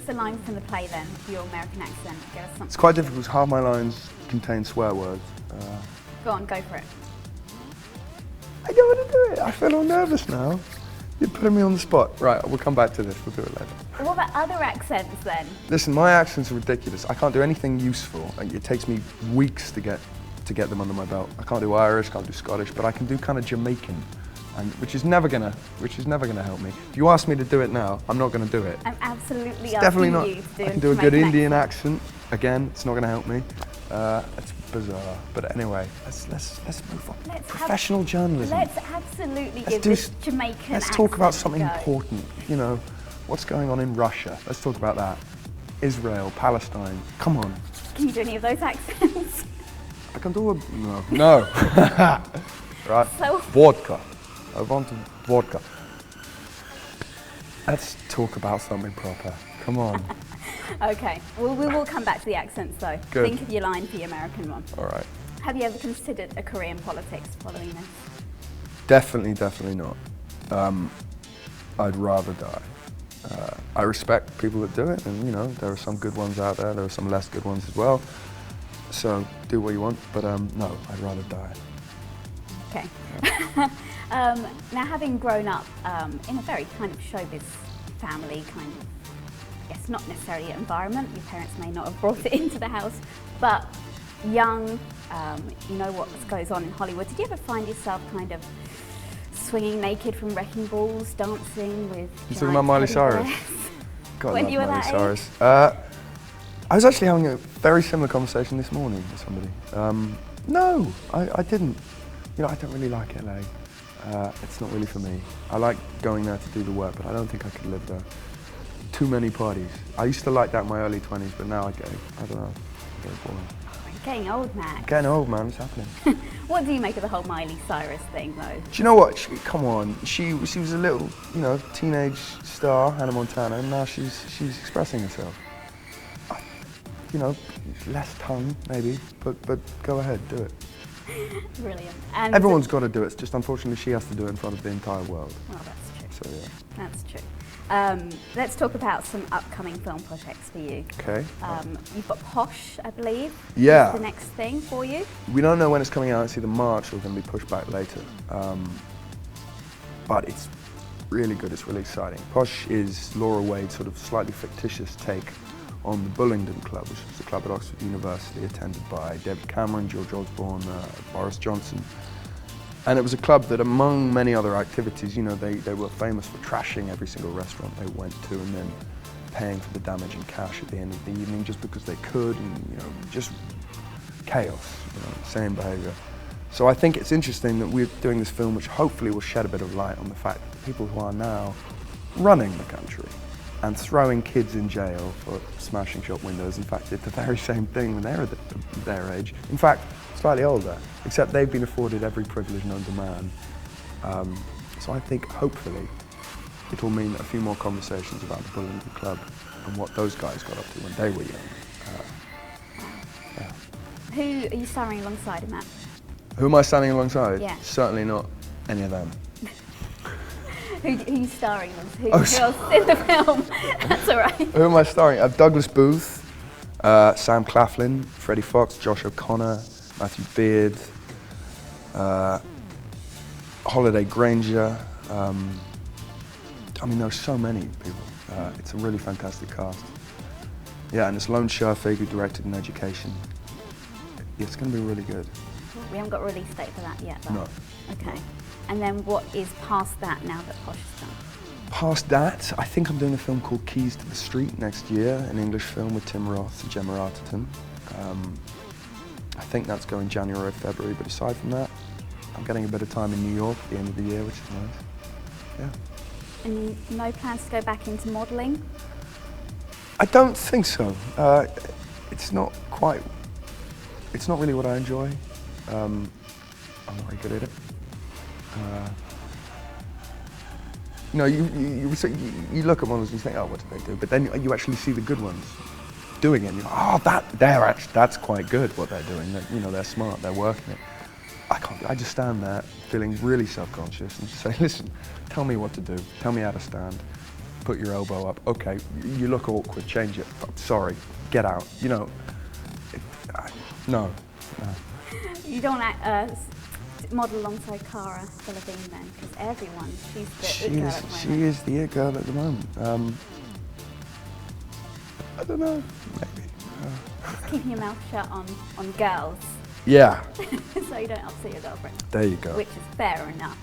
us a line from the play then, for your American accent. Give us something. It's quite difficult because half my lines contain swear words. Go on, go for it. I don't want to do it. I feel all nervous now. You're putting me on the spot. Right, we'll come back to this. We'll do it later. What about other accents then? Listen, my accents are ridiculous. I can't do anything useful. It takes me weeks to get them under my belt. I can't do Irish, can't do Scottish, but I can do kind of Jamaican, which is never gonna help me. If you ask me to do it now, I'm not gonna do it. I'm absolutely It's definitely not. you to do I can do a good Jamaican Indian accent. Again, it's not gonna help me. It's bizarre. But anyway, let's move on. Professional journalism. Let's absolutely give this Jamaican Let's talk about something a go. important. You know, what's going on in Russia? Let's talk about that. Israel, Palestine. Come on. Can you do any of those accents? I can do a no. Right. So Vodka. I want vodka. Let's talk about something proper. Come on. Okay, well, we will come back to the accents though. Good. Think of your line for your American one. All right. Have you ever considered a career in politics following this? Definitely not. I'd rather die. I respect people that do it, and you know, there are some good ones out there, there are some less good ones as well. So do what you want, but no, I'd rather die. Okay. Now, having grown up in a very kind of showbiz family, kind of, I guess not necessarily an environment, your parents may not have brought it into the house, but young, you know what goes on in Hollywood. Did you ever find yourself kind of swinging naked from wrecking balls, dancing with You talking about Miley Cyrus? God, when I you were love that Miley age? Cyrus. I was actually having a very similar conversation this morning with somebody. No, I didn't. You know, I don't really like LA. It's not really for me. I like going there to do the work, but I don't think I could live there. Too many parties. I used to like that in my early 20s, but now I don't know, very boring. You're getting old, Max. Getting old, man, it's happening. What do you make of the whole Miley Cyrus thing, though? Do you know what? Come on, she was a little, you know, teenage star, Hannah Montana, and now she's expressing herself. You know, less tongue maybe, but go ahead, do it. Brilliant. And Everyone's got to do it. It's just unfortunately she has to do it in front of the entire world. Well, that's true. So yeah. That's true. Let's talk about some upcoming film projects for you. Okay. You've got Posh, I believe. Yeah. Is the next thing for you. We don't know when it's coming out. It's either March or going to be pushed back later. But it's really good. It's really exciting. Posh is Laura Wade's sort of slightly fictitious take on the Bullingdon Club, which was a club at Oxford University attended by David Cameron, George Osborne, Boris Johnson. And it was a club that, among many other activities, you know, they were famous for trashing every single restaurant they went to and then paying for the damage in cash at the end of the evening just because they could, and, you know, just chaos, you know, same behaviour. So I think it's interesting that we're doing this film which hopefully will shed a bit of light on the fact that the people who are now running the country and throwing kids in jail for smashing shop windows, in fact, did the very same thing when they were their age. In fact, slightly older, except they've been afforded every privilege known to man. So I think, hopefully, it will mean a few more conversations about the Bullingdon Club and what those guys got up to when they were young. Yeah. Who are you starring alongside in that? Who am I standing alongside? Yeah. Certainly not any of them. Who are you starring alongside? Who else in the film? That's all right. Who am I starring? Douglas Booth, Sam Claflin, Freddie Fox, Josh O'Connor, Matthew Beard, Holiday Granger. I mean, there are so many people. It's a really fantastic cast. Yeah, and it's Lone Scherfig who directed An Education. Yeah, it's going to be really good. We haven't got a release date for that yet, though. No. Okay. And then what is past that now that Posh is done? Past that, I think I'm doing a film called Keys to the Street next year, an English film with Tim Roth and Gemma Arterton. I think that's going January or February, but aside from that, I'm getting a bit of time in New York at the end of the year, which is nice. Yeah. And no plans to go back into modelling? I don't think so. It's not really what I enjoy. I'm not very good at it. You know, you look at models and you think, oh, what did they do? But then you actually see the good ones doing it, and you're like, oh, that's quite good what they're doing. You know, they're smart, they're working it. I just stand there feeling really self-conscious and just say, listen, tell me what to do, tell me how to stand. put your elbow up. Okay, you look awkward, change it. I'm sorry, get out. You know, no. You don't model alongside Cara Delevingne then, because everyone, she's the it girl at the moment. She is the it girl at the moment. I don't know, maybe. Just keeping your mouth shut on girls. Yeah. So you don't upset your girlfriend. There you go. Which is fair enough.